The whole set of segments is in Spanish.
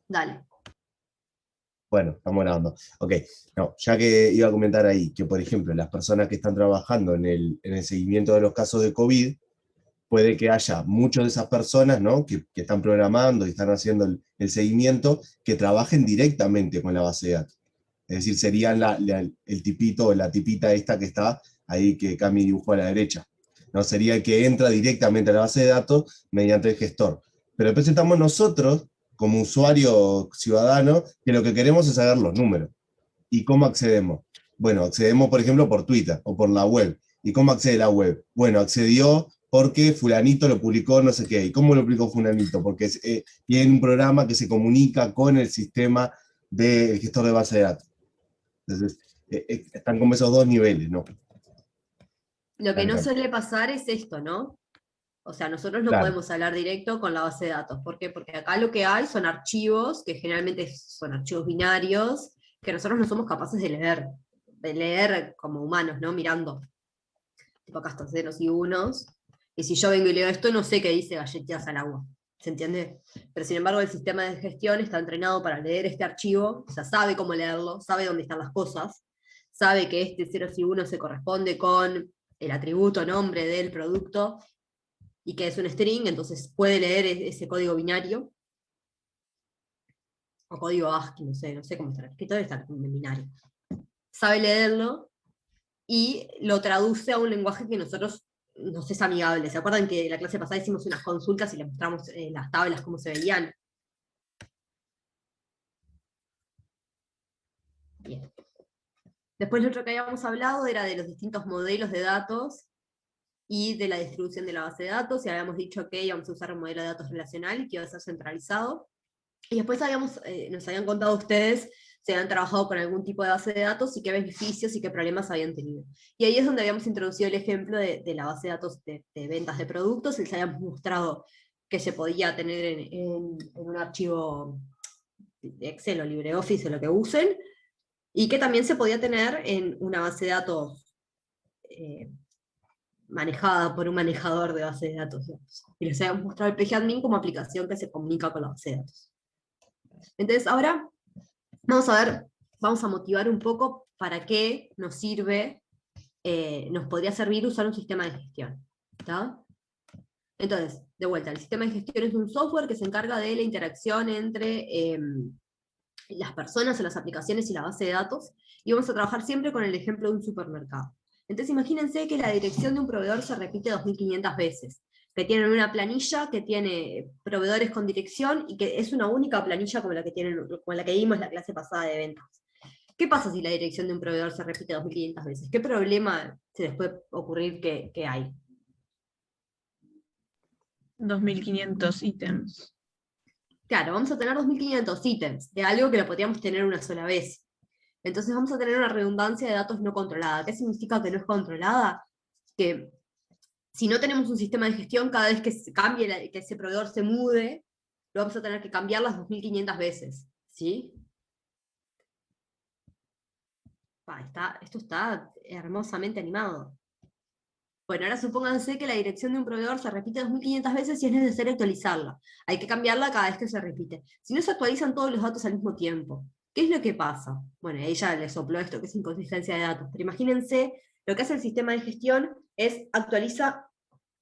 Dale. Bueno, estamos grabando. Ok, no, ya que iba a comentar ahí que, por ejemplo, las personas que están trabajando en el seguimiento de los casos de COVID, puede que haya muchas de esas personas, ¿no? que están programando y están haciendo el seguimiento, que trabajen directamente con la base de datos. Es decir, serían el tipito o la tipita esta que está ahí, que Cami dibujó a la derecha. ¿No? Sería el que entra directamente a la base de datos mediante el gestor. Pero después estamos nosotros, como usuario ciudadano, que lo que queremos es saber los números. ¿Y cómo accedemos? Bueno, accedemos, por ejemplo, por Twitter o por la web. ¿Y cómo accede la web? Bueno, accedió porque fulanito lo publicó no sé qué. ¿Y cómo lo publicó fulanito? Porque tiene un programa que se comunica con el sistema del gestor de base de datos. Entonces, están como esos dos niveles, ¿no? Lo que no Claro, suele pasar es esto, ¿no? O sea, nosotros no claro, podemos hablar directo con la base de datos. ¿Por qué? Porque acá lo que hay son archivos, que generalmente son archivos binarios, que nosotros no somos capaces de leer como humanos, ¿no? Mirando. Tipo, acá están ceros y unos. Y si yo vengo y leo esto, no sé qué dice galletitas al agua. ¿Se entiende? Pero sin embargo, el sistema de gestión está entrenado para leer este archivo, o sea, sabe cómo leerlo, sabe dónde están las cosas, sabe que este ceros y unos se corresponde con el atributo, nombre del producto, y que es un string, entonces puede leer ese código binario, o código ASCII, no sé cómo está escrito, está en binario. Sabe leerlo y lo traduce a un lenguaje que nosotros nos es amigable. ¿Se acuerdan que en la clase pasada hicimos unas consultas y les mostramos las tablas, cómo se veían? Bien. Después lo otro que habíamos hablado era de los distintos modelos de datos y de la distribución de la base de datos, y habíamos dicho que íbamos a usar un modelo de datos relacional y que iba a ser centralizado. Y después nos habían contado ustedes si habían trabajado con algún tipo de base de datos y qué beneficios y qué problemas habían tenido. Y ahí es donde habíamos introducido el ejemplo de la base de datos de ventas de productos, y les habíamos mostrado que se podía tener en un archivo de Excel o LibreOffice o lo que usen, y que también se podía tener en una base de datos eh, manejada por un manejador de base de datos, digamos. Y les habíamos mostrado el PGAdmin como aplicación que se comunica con la base de datos. Entonces ahora vamos a ver, vamos a motivar un poco para qué nos sirve, nos podría servir usar un sistema de gestión. ¿Está? Entonces, de vuelta, el sistema de gestión es un software que se encarga de la interacción entre las personas o las aplicaciones y la base de datos, y vamos a trabajar siempre con el ejemplo de un supermercado. Entonces imagínense que la dirección de un proveedor se repite 2500 veces, que tienen una planilla que tiene proveedores con dirección y que es una única planilla como la que vimos la clase pasada de ventas. ¿Qué pasa si la dirección de un proveedor se repite 2500 veces? ¿Qué problema se les puede ocurrir que hay? 2500 ítems. Claro, vamos a tener 2500 ítems de algo que lo podríamos tener una sola vez. Entonces vamos a tener una redundancia de datos no controlada. ¿Qué significa que no es controlada? Que si no tenemos un sistema de gestión, cada vez que se cambie, que ese proveedor se mude, lo vamos a tener que cambiar las 2500 veces. ¿Sí? Esto está hermosamente animado. Bueno, ahora supónganse que la dirección de un proveedor se repite 2500 veces y es necesario actualizarla. Hay que cambiarla cada vez que se repite. Si no se actualizan todos los datos al mismo tiempo, ¿qué es lo que pasa? Bueno, ella le sopló esto que es inconsistencia de datos, pero imagínense, lo que hace el sistema de gestión es actualiza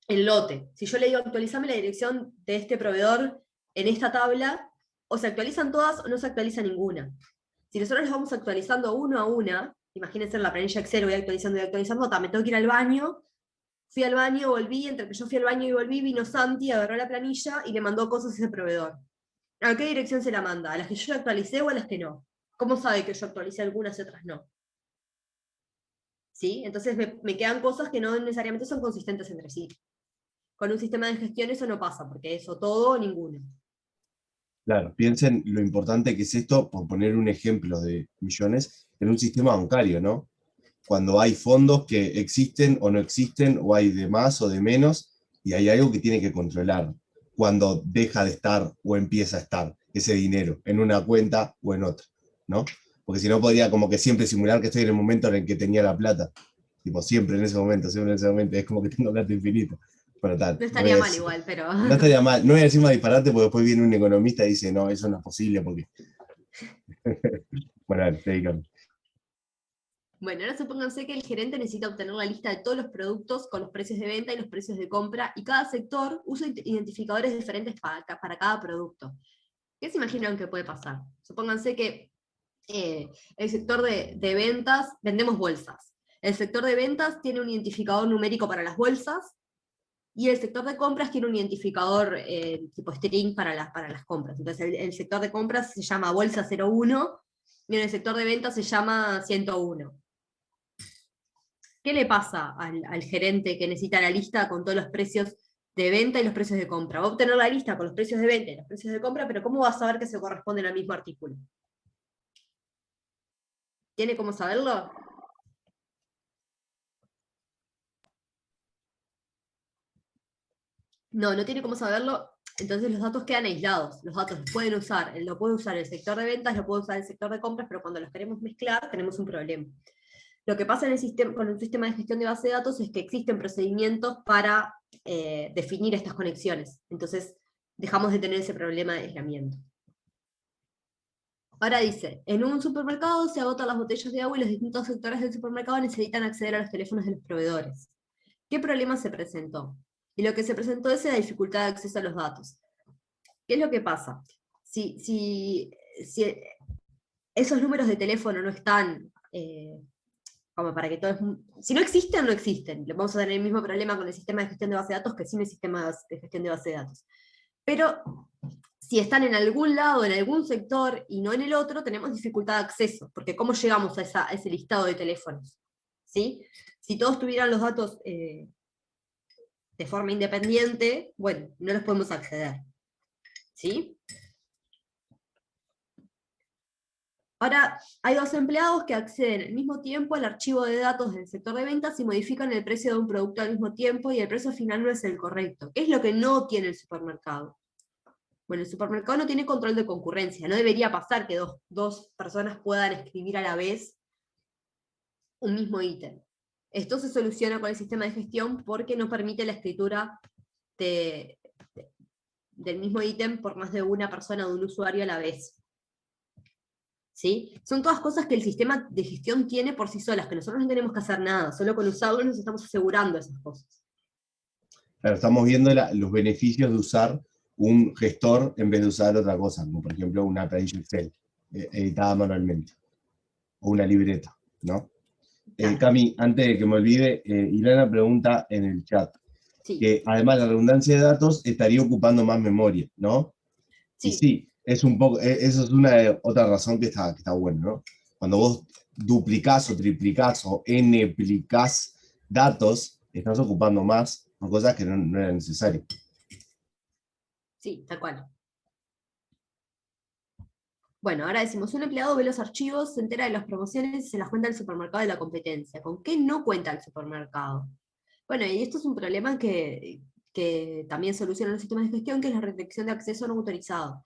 el lote. Si yo le digo actualizame la dirección de este proveedor en esta tabla, o se actualizan todas o no se actualiza ninguna. Si nosotros las vamos actualizando una a una, imagínense en la planilla Excel, voy actualizando, me tengo que ir al baño. Fui al baño, volví, entre que yo fui al baño y volví, vino Santi, agarró la planilla y le mandó cosas a ese proveedor. ¿A qué dirección se la manda? ¿A las que yo actualicé o a las que no? ¿Cómo sabe que yo actualicé algunas y otras no? ¿Sí? Entonces me quedan cosas que no necesariamente son consistentes entre sí. Con un sistema de gestión eso no pasa, porque eso todo o ninguno. claro. Piensen lo importante que es esto, por poner un ejemplo de millones, en un sistema bancario, ¿no? Cuando hay fondos que existen o no existen, o hay de más o de menos, y hay algo que tiene que controlar cuando deja de estar o empieza a estar ese dinero en una cuenta o en otra, ¿no? Porque si no podría como que siempre simular que estoy en el momento en el que tenía la plata, tipo siempre en ese momento, es como que tengo plata infinita. Bueno, tal, No estaría mal igual, pero... no estaría mal. No voy a decir más disparate porque después viene un economista y dice, no, eso no es posible porque... Bueno, dale, dedícame. Bueno, ahora supónganse que el gerente necesita obtener la lista de todos los productos con los precios de venta y los precios de compra, y cada sector usa identificadores diferentes para cada producto. ¿Qué se imaginan que puede pasar? Supónganse que el sector de ventas, vendemos bolsas. El sector de ventas tiene un identificador numérico para las bolsas, y el sector de compras tiene un identificador tipo string para las compras. Entonces el sector de compras se llama bolsa 01, y en el sector de ventas se llama 101. ¿Qué le pasa al gerente que necesita la lista con todos los precios de venta y los precios de compra? Va a obtener la lista con los precios de venta y los precios de compra, pero ¿cómo va a saber que se corresponden al mismo artículo? ¿Tiene cómo saberlo? No tiene cómo saberlo, entonces los datos quedan aislados. Los datos los pueden usar, lo puede usar el sector de ventas, lo puede usar el sector de compras, pero cuando los queremos mezclar tenemos un problema. Lo que pasa con el sistema de gestión de base de datos es que existen procedimientos para definir estas conexiones. Entonces, dejamos de tener ese problema de aislamiento. Ahora dice, en un supermercado se agotan las botellas de agua y los distintos sectores del supermercado necesitan acceder a los teléfonos de los proveedores. ¿Qué problema se presentó? Y lo que se presentó es la dificultad de acceso a los datos. ¿Qué es lo que pasa? Si esos números de teléfono no están... como para que todos, si no existen, no existen. Vamos a tener el mismo problema con el sistema de gestión de base de datos que sin el sistema de gestión de base de datos. Pero si están en algún lado, en algún sector, y no en el otro, tenemos dificultad de acceso, porque ¿cómo llegamos a ese listado de teléfonos? ¿Sí? Si todos tuvieran los datos de forma independiente, bueno, no los podemos acceder. ¿Sí? Ahora, hay dos empleados que acceden al mismo tiempo al archivo de datos del sector de ventas y modifican el precio de un producto al mismo tiempo, y el precio final no es el correcto. ¿Qué es lo que no tiene el supermercado? Bueno, el supermercado no tiene control de concurrencia. No debería pasar que dos personas puedan escribir a la vez un mismo ítem. Esto se soluciona con el sistema de gestión porque no permite la escritura del mismo ítem por más de una persona o de un usuario a la vez. ¿Sí? Son todas cosas que el sistema de gestión tiene por sí solas, que nosotros no tenemos que hacer nada, solo con usarlo nos estamos asegurando esas cosas. Claro, estamos viendo los beneficios de usar un gestor en vez de usar otra cosa, como por ejemplo una planilla Excel editada manualmente, o una libreta, ¿no? Claro. Cami, antes de que me olvide, Ilana pregunta en el chat, Sí. que además la redundancia de datos estaría ocupando más memoria, ¿no? Sí. Y sí, es un poco, eso es otra razón que está bueno, ¿no? Cuando vos duplicás o triplicás o n-plicás datos, estás ocupando más por cosas que no eran necesarias. Sí, tal cual. Bueno, ahora decimos, un empleado ve los archivos, se entera de las promociones y se las cuenta al supermercado de la competencia. ¿Con qué no cuenta el supermercado? Bueno, y esto es un problema que también soluciona los sistemas de gestión, que es la restricción de acceso no autorizado.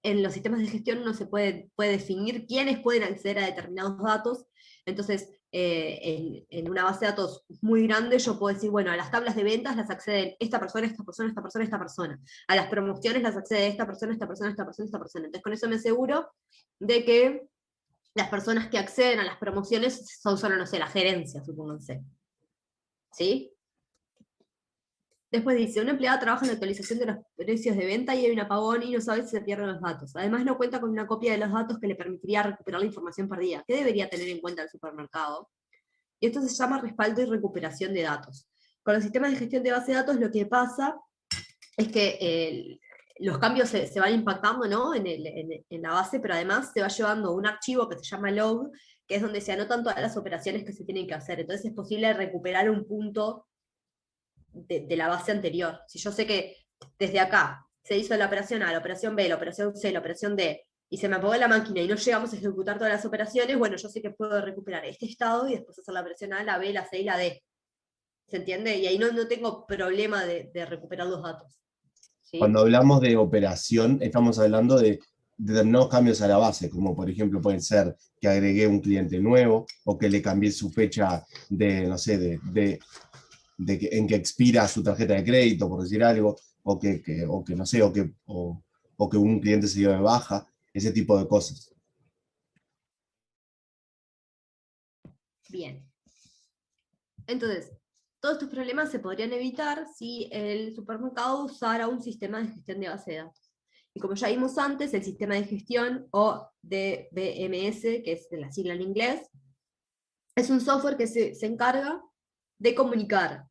En los sistemas de gestión no se puede definir quiénes pueden acceder a determinados datos. Entonces, en una base de datos muy grande, yo puedo decir, bueno, a las tablas de ventas las acceden esta persona, esta persona, esta persona, esta persona. A las promociones las accede esta persona, esta persona, esta persona, esta persona. Entonces, con eso me aseguro de que las personas que acceden a las promociones son solo, no sé, la gerencia, supónganse. ¿Sí? Después dice, un empleado trabaja en la actualización de los precios de venta y hay un apagón y no sabe si se pierden los datos. Además no cuenta con una copia de los datos que le permitiría recuperar la información perdida. ¿Qué debería tener en cuenta el supermercado? Y esto se llama respaldo y recuperación de datos. Con los sistemas de gestión de base de datos lo que pasa es que los cambios se van impactando, ¿no? en la base, pero además se va llevando un archivo que se llama log, que es donde se anotan todas las operaciones que se tienen que hacer. Entonces es posible recuperar un punto de la base anterior. Si yo sé que desde acá se hizo la operación A, la operación B, la operación C, la operación D, y se me apagó la máquina y no llegamos a ejecutar todas las operaciones, bueno, yo sé que puedo recuperar este estado y después hacer la operación A, la B, la C y la D. ¿Se entiende? Y ahí no tengo problema de recuperar los datos. ¿Sí? Cuando hablamos de operación, estamos hablando de determinados cambios a la base, como por ejemplo pueden ser que agregué un cliente nuevo, o que le cambié su fecha de, no sé, en que expira su tarjeta de crédito, por decir algo, o que no sé, o que un cliente se dio de baja, ese tipo de cosas. Bien. Entonces, todos estos problemas se podrían evitar si el supermercado usara un sistema de gestión de base de datos. Y como ya vimos antes, el sistema de gestión, o DBMS, que es de la sigla en inglés, es un software que se encarga de comunicar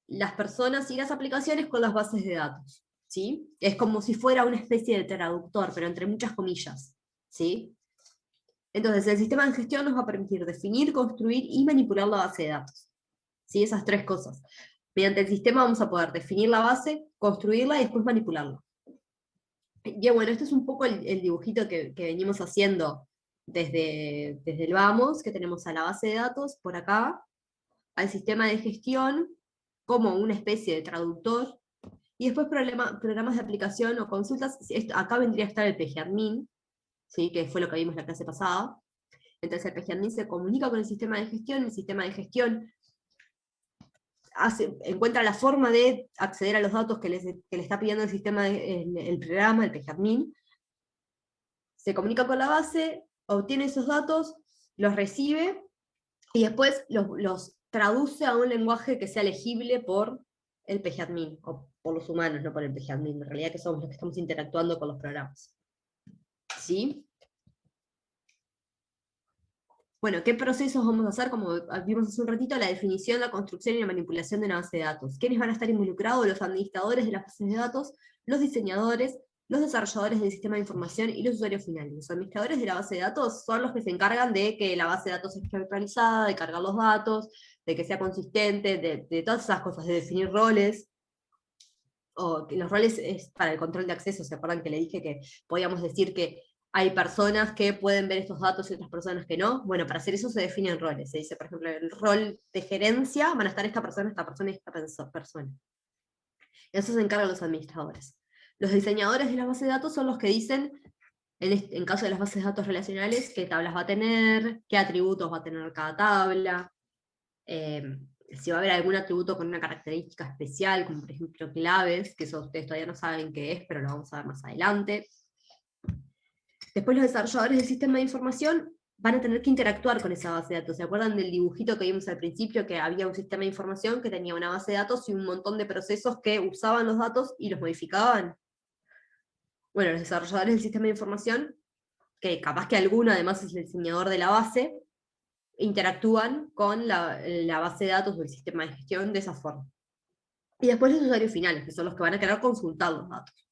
las personas y las aplicaciones con las bases de datos, ¿sí? Es como si fuera una especie de traductor, pero entre muchas comillas, ¿sí? Entonces, el sistema de gestión nos va a permitir definir, construir y manipular la base de datos, ¿sí? Esas tres cosas. Mediante el sistema vamos a poder definir la base, construirla y después manipularla. Y bueno, este es un poco el dibujito que venimos haciendo desde el vamos, que tenemos a la base de datos por acá, al sistema de gestión como una especie de traductor, y después programas de aplicación o consultas. Acá vendría a estar el PGAdmin, ¿sí? Que fue lo que vimos la clase pasada. Entonces el PGAdmin se comunica con el sistema de gestión encuentra la forma de acceder a los datos que le está pidiendo el sistema, el programa, el PGAdmin, se comunica con la base, obtiene esos datos, los recibe, y después los traduce a un lenguaje que sea legible por el PGAdmin, o por los humanos, no por el PGAdmin, en realidad que somos los que estamos interactuando con los programas. ¿Sí? Bueno, ¿qué procesos vamos a hacer? Como vimos hace un ratito, la definición, la construcción y la manipulación de una base de datos. ¿Quiénes van a estar involucrados? Los administradores de las bases de datos, los diseñadores, los desarrolladores del sistema de información y los usuarios finales. Los administradores de la base de datos son los que se encargan de que la base de datos esté actualizada, de cargar los datos, de que sea consistente, de todas esas cosas, de definir roles. O que los roles es para el control de acceso. ¿Se acuerdan que le dije que podíamos decir que hay personas que pueden ver estos datos y otras personas que no? Bueno, para hacer eso se definen roles. Se dice, por ejemplo, el rol de gerencia van a estar esta persona y esta persona. Eso se encargan los administradores. Los diseñadores de las bases de datos son los que dicen, en caso de las bases de datos relacionales, qué tablas va a tener, qué atributos va a tener cada tabla, si va a haber algún atributo con una característica especial, como por ejemplo claves, que eso ustedes todavía no saben qué es, pero lo vamos a ver más adelante. Después los desarrolladores del sistema de información van a tener que interactuar con esa base de datos. ¿Se acuerdan del dibujito que vimos al principio, que había un sistema de información que tenía una base de datos y un montón de procesos que usaban los datos y los modificaban? Bueno, los desarrolladores del sistema de información, que capaz que alguno además es el diseñador de la base, interactúan con la base de datos o el sistema de gestión de esa forma. Y después los usuarios finales, que son los que van a querer consultar los datos.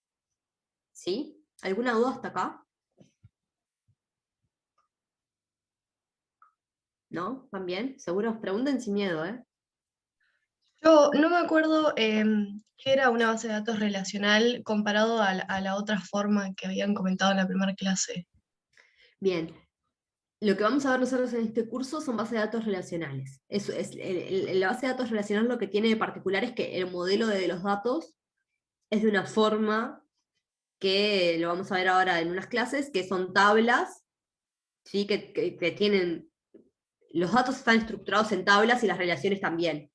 ¿Sí? ¿Alguna duda hasta acá? ¿No? ¿Van bien? Seguro, pregunten sin miedo, ¿eh? Yo no me acuerdo qué era una base de datos relacional comparado a la otra forma que habían comentado en la primera clase. Bien. Lo que vamos a ver nosotros en este curso son bases de datos relacionales. La base de datos relacional lo que tiene de particular es que el modelo de los datos es de una forma que lo vamos a ver ahora en unas clases, que son tablas, ¿sí? que tienen... Los datos están estructurados en tablas y las relaciones también.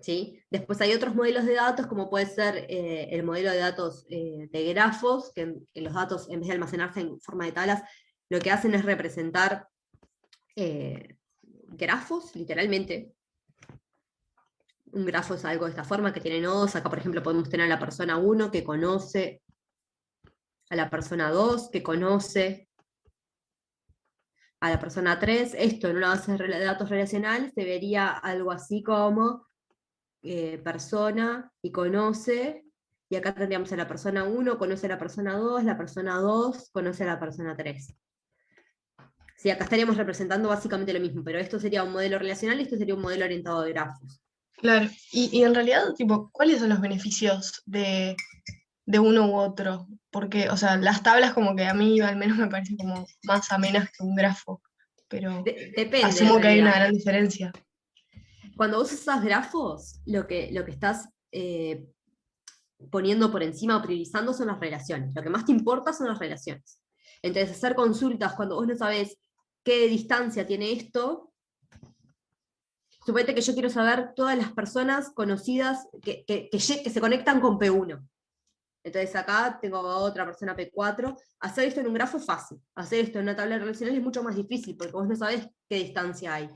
¿Sí? Después hay otros modelos de datos, como puede ser el modelo de datos de grafos, que los datos, en vez de almacenarse en forma de tablas, lo que hacen es representar grafos, literalmente. Un grafo es algo de esta forma, que tiene nodos. Acá, por ejemplo, podemos tener a la persona 1 que conoce, a la persona 2 que conoce, a la persona 3. Esto en una base de datos relacional se vería algo así como persona y conoce, y acá tendríamos a la persona 1, conoce a la persona 2, la persona 2 conoce a la persona 3. Sí, acá estaríamos representando básicamente lo mismo, pero esto sería un modelo relacional y esto sería un modelo orientado a grafos. Claro, y en realidad, tipo, ¿cuáles son los beneficios de uno u otro? Porque, o sea, las tablas como que a mí al menos me parecen como más amenas que un grafo, pero Depende, asumo en que hay una realidad. gran diferencia. Cuando vos usas grafos, lo que estás poniendo por encima o priorizando son las relaciones. Lo que más te importa son las relaciones. Entonces, hacer consultas cuando vos no sabés qué distancia tiene esto, suponete que yo quiero saber todas las personas conocidas que se conectan con P1. Entonces acá tengo otra persona P4. Hacer esto en un grafo es fácil. Hacer esto en una tabla relacional es mucho más difícil, porque vos no sabés qué distancia hay.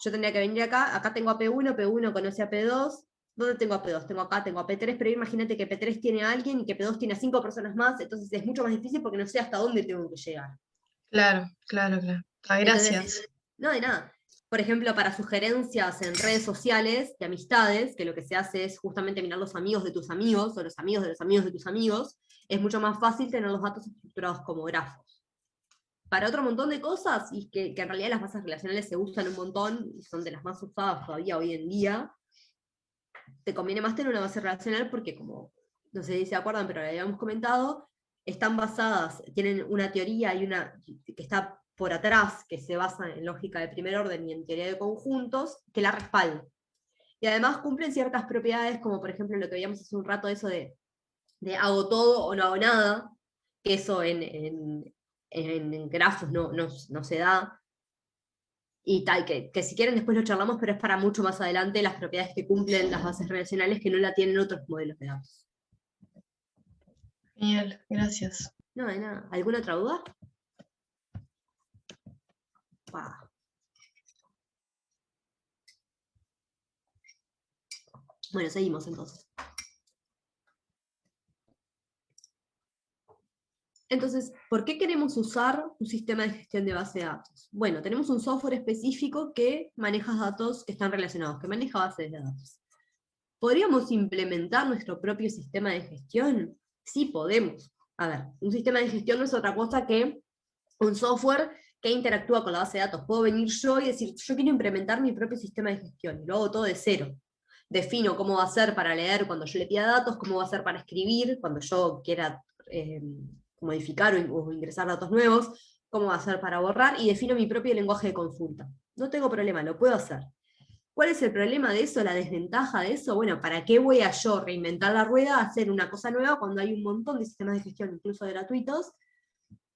Yo tendría que venir acá tengo a P1, P1 conoce a P2. ¿Dónde tengo a P2? Tengo acá, tengo a P3, pero imagínate que P3 tiene a alguien y que P2 tiene a 5 personas más, entonces es mucho más difícil porque no sé hasta dónde tengo que llegar. Claro, claro, claro. Ah, gracias. Entonces, no, de nada. Por ejemplo, para sugerencias en redes sociales de amistades, que lo que se hace es justamente mirar los amigos de tus amigos, o los amigos de los amigos de tus amigos, es mucho más fácil tener los datos estructurados como grafos. Para otro montón de cosas, y que en realidad las bases relacionales se usan un montón, y son de las más usadas todavía hoy en día, te conviene más tener una base relacional porque, como no sé si se acuerdan, pero lo habíamos comentado, están basadas, tienen una teoría y una que está por atrás, que se basa en lógica de primer orden y en teoría de conjuntos, que la respalda. Y además cumplen ciertas propiedades, como por ejemplo lo que veíamos hace un rato, eso de hago todo o no hago nada, que eso en grafos no se da. Y tal, que si quieren después lo charlamos, pero es para mucho más adelante las propiedades que cumplen las bases relacionales que no la tienen otros modelos de datos. Genial, gracias. No, de nada. ¿Alguna otra duda? Bueno, seguimos entonces. Entonces, ¿por qué queremos usar un sistema de gestión de base de datos? Bueno, tenemos un software específico que maneja datos que están relacionados, que maneja bases de datos. ¿Podríamos implementar nuestro propio sistema de gestión? Sí, podemos. A ver, un sistema de gestión no es otra cosa que un software que interactúa con la base de datos. Puedo venir yo y decir, yo quiero implementar mi propio sistema de gestión, y lo hago todo de cero. Defino cómo va a ser para leer cuando yo le pida datos, cómo va a ser para escribir cuando yo quiera modificar o ingresar datos nuevos, cómo va a ser para borrar, y defino mi propio lenguaje de consulta. No tengo problema, lo puedo hacer. ¿Cuál es el problema de eso, la desventaja de eso? Bueno, ¿para qué voy a yo reinventar la rueda, hacer una cosa nueva cuando hay un montón de sistemas de gestión, incluso gratuitos,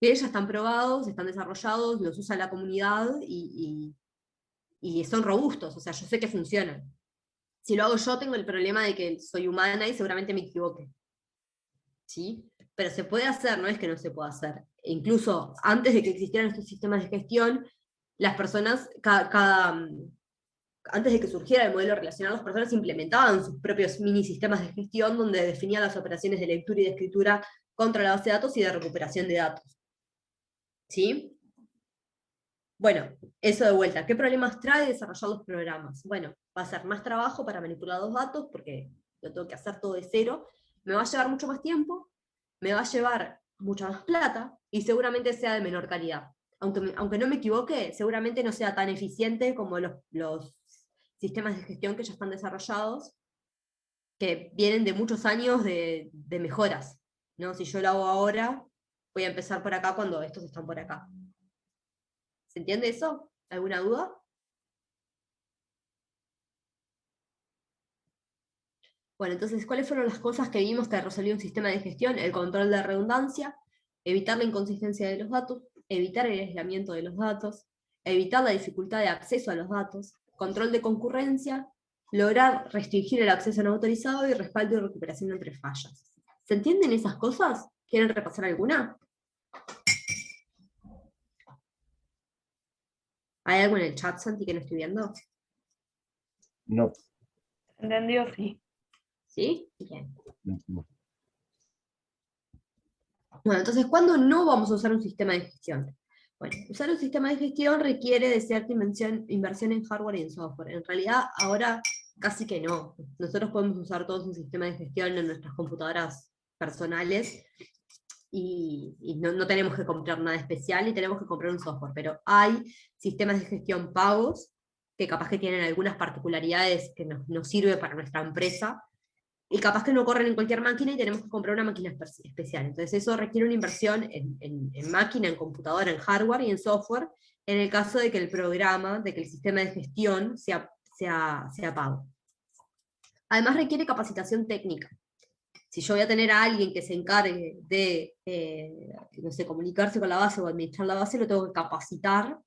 que ya están probados, están desarrollados, los usa la comunidad y son robustos, o sea, yo sé que funcionan. Si lo hago yo, tengo el problema de que soy humana y seguramente me equivoque. ¿Sí? Pero se puede hacer, no es que no se pueda hacer. E incluso antes de que existieran estos sistemas de gestión, las personas, antes de que surgiera el modelo relacional, las personas implementaban sus propios mini sistemas de gestión donde definían las operaciones de lectura y de escritura contra la base de datos y de recuperación de datos. ¿Sí? Bueno, eso de vuelta. ¿Qué problemas trae desarrollar los programas? Bueno, va a ser más trabajo para manipular los datos porque lo tengo que hacer todo de cero. Me va a llevar mucho más tiempo, me va a llevar mucha más plata y seguramente sea de menor calidad. Aunque no me equivoque, seguramente no sea tan eficiente como los sistemas de gestión que ya están desarrollados, que vienen de muchos años de mejoras, ¿no? Si yo lo hago ahora, voy a empezar por acá cuando estos están por acá. ¿Se entiende eso? ¿Alguna duda? Bueno, entonces, ¿cuáles fueron las cosas que vimos que resolvió un sistema de gestión? El control de redundancia, evitar la inconsistencia de los datos, evitar el aislamiento de los datos, evitar la dificultad de acceso a los datos, control de concurrencia, lograr restringir el acceso no autorizado y respaldo y recuperación entre fallas. ¿Se entienden esas cosas? ¿Quieren repasar alguna? ¿Hay algo en el chat, Santi, que no estoy viendo? No. ¿Entendido? Sí. ¿Sí? Bien. No. Bueno, entonces, ¿cuándo no vamos a usar un sistema de gestión? Bueno, usar un sistema de gestión requiere de cierta inversión en hardware y en software. En realidad, ahora casi que no. Nosotros podemos usar todos un sistema de gestión en nuestras computadoras personales y no tenemos que comprar nada especial y tenemos que comprar un software, pero hay sistemas de gestión pagos que capaz que tienen algunas particularidades que nos sirve para nuestra empresa, y capaz que no corren en cualquier máquina y tenemos que comprar una máquina especial. Entonces eso requiere una inversión en máquina, en computadora, en hardware y en software, en el caso de que el programa, de que el sistema de gestión sea pago. Además requiere capacitación técnica. Si yo voy a tener a alguien que se encargue de no sé, comunicarse con la base o administrar la base, lo tengo que capacitar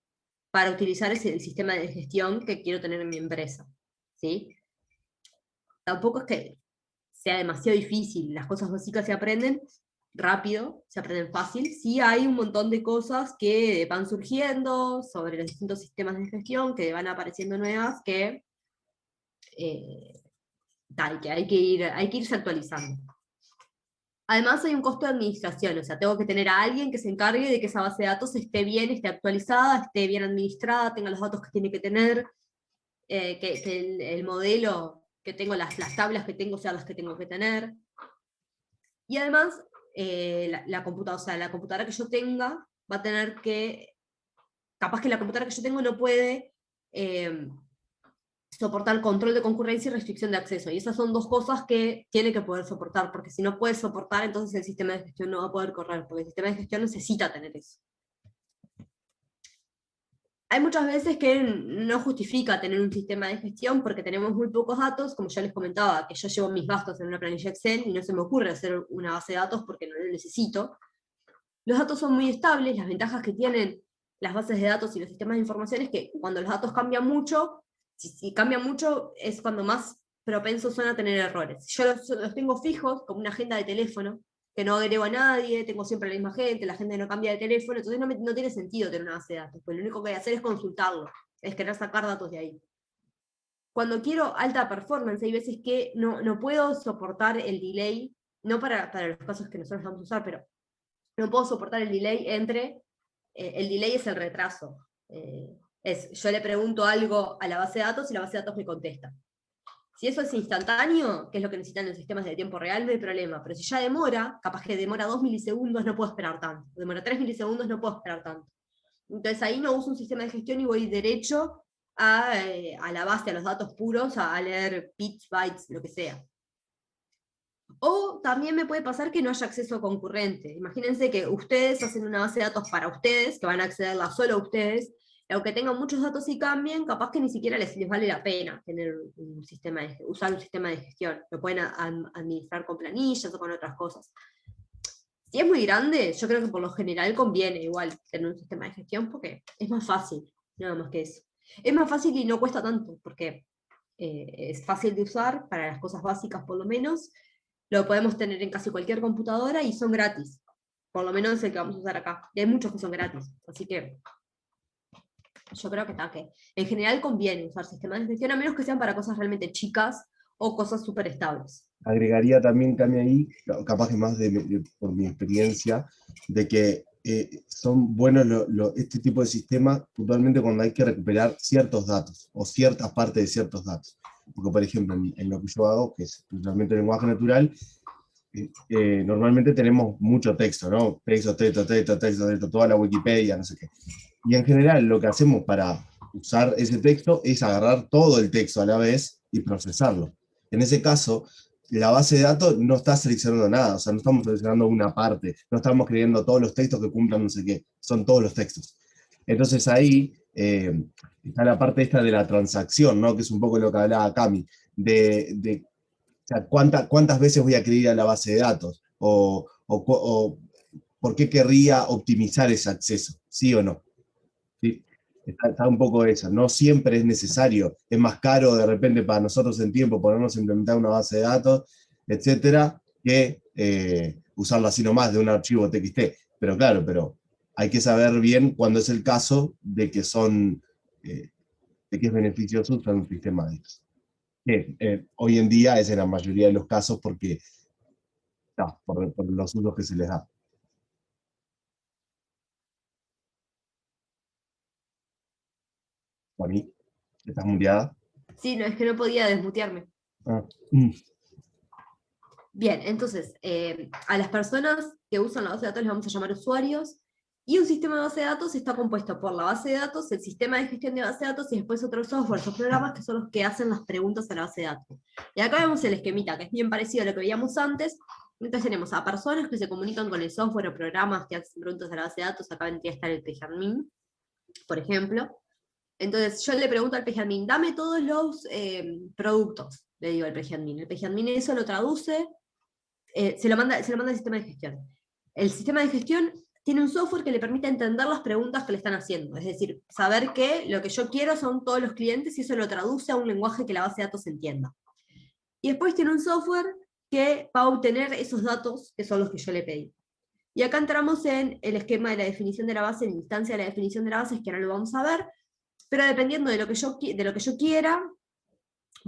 para utilizar el sistema de gestión que quiero tener en mi empresa. ¿sí? Tampoco es que sea demasiado difícil, las cosas básicas se aprenden rápido, se aprenden fácil. Sí hay un montón de cosas que van surgiendo sobre los distintos sistemas de gestión, que van apareciendo nuevas, eh, que hay que irse actualizando. Además hay un costo de administración, o sea, tengo que tener a alguien que se encargue de que esa base de datos esté bien, esté actualizada, esté bien administrada, tenga los datos que tiene que tener, que el modelo que tengo, las tablas que tengo sean las que tengo que tener. Y además, la computadora, o sea, la computadora que yo tenga va a tener que, capaz que la computadora que yo tengo no puede soportar control de concurrencia y restricción de acceso. Y esas son dos cosas que tiene que poder soportar, porque si no puede soportar, entonces el sistema de gestión no va a poder correr, porque el sistema de gestión necesita tener eso. Hay muchas veces que no justifica tener un sistema de gestión porque tenemos muy pocos datos, como ya les comentaba, que yo llevo mis gastos en una planilla Excel y no se me ocurre hacer una base de datos porque no lo necesito. Los datos son muy estables, las ventajas que tienen las bases de datos y los sistemas de información es que cuando los datos cambian mucho, si cambian mucho es cuando más propensos son a tener errores. Yo los tengo fijos, como una agenda de teléfono, que no agrego a nadie, tengo siempre la misma gente, la gente no cambia de teléfono, entonces no tiene sentido tener una base de datos, pues lo único que voy a hacer es consultarlo, es querer sacar datos de ahí. Cuando quiero alta performance, hay veces que no puedo soportar el delay, no para los casos que nosotros vamos a usar, pero no puedo soportar el delay el delay es el retraso. Yo le pregunto algo a la base de datos y la base de datos me contesta. Si eso es instantáneo, que es lo que necesitan los sistemas de tiempo real, no hay problema. Pero si ya demora, capaz que demora 2 milisegundos, no puedo esperar tanto. Demora 3 milisegundos, no puedo esperar tanto. Entonces ahí no uso un sistema de gestión y voy derecho a la base, a los datos puros, a leer bits, bytes, lo que sea. O también me puede pasar que no haya acceso concurrente. Imagínense que ustedes hacen una base de datos para ustedes, que van a accederla solo a ustedes, y aunque tengan muchos datos y cambien, capaz que ni siquiera les vale la pena tener usar un sistema de gestión. Lo pueden administrar con planillas o con otras cosas. Si es muy grande, yo creo que por lo general conviene igual tener un sistema de gestión porque es más fácil, nada más que eso. Es más fácil y no cuesta tanto, porque es fácil de usar para las cosas básicas por lo menos. Lo podemos tener en casi cualquier computadora y son gratis. Por lo menos el que vamos a usar acá. Y hay muchos que son gratis. Así que yo creo que en general conviene usar sistemas de gestión, a menos que sean para cosas realmente chicas o cosas súper estables. Agregaría también, Cami, ahí, capaz que más por mi experiencia, de que son buenos este tipo de sistemas puntualmente cuando hay que recuperar ciertos datos o ciertas partes de ciertos datos. Porque, por ejemplo, en lo que yo hago, que es principalmente lenguaje natural, normalmente tenemos mucho texto, ¿no? Texto, toda la Wikipedia, no sé qué. Y en general lo que hacemos para usar ese texto es agarrar todo el texto a la vez y procesarlo. En ese caso, la base de datos no está seleccionando nada, o sea, no estamos seleccionando una parte, no estamos creyendo todos los textos que cumplan no sé qué, son todos los textos. Entonces ahí está la parte esta de la transacción, ¿no? Que es un poco lo que hablaba Cami, o sea, ¿cuántas veces voy a querer a la base de datos? O ¿por qué querría optimizar ese acceso? ¿Sí o no? ¿Sí? Está un poco eso. No siempre es necesario. Es más caro de repente para nosotros en tiempo ponernos a implementar una base de datos, etcétera, que usarlo así nomás de un archivo TXT. Pero claro, hay que saber bien cuándo es el caso de que de que es beneficioso usar un sistema de estos. Hoy en día es en la mayoría de los casos porque por los usos que se les da. Juaní, ¿estás muteada? Sí, no, es que no podía desmutearme. Ah. Bien, entonces, a las personas que usan la base de datos les vamos a llamar usuarios, y un sistema de base de datos está compuesto por la base de datos, el sistema de gestión de base de datos, y después otros softwares o programas que son los que hacen las preguntas a la base de datos. Y acá vemos el esquemita, que es bien parecido a lo que veíamos antes. Entonces tenemos a personas que se comunican con el software o programas que hacen preguntas a la base de datos. Acá vendría a estar el PGAdmin, por ejemplo. Entonces yo le pregunto al PGAdmin, dame todos los productos, le digo al PGAdmin. El PGAdmin eso lo traduce, se lo manda al sistema de gestión. El sistema de gestión tiene un software que le permite entender las preguntas que le están haciendo. Es decir, saber que lo que yo quiero son todos los clientes y eso lo traduce a un lenguaje que la base de datos entienda. Y después tiene un software que va a obtener esos datos que son los que yo le pedí. Y acá entramos en el esquema de la definición de la base, en la instancia de la definición de la base, que ahora lo vamos a ver, pero dependiendo de lo que yo quiera,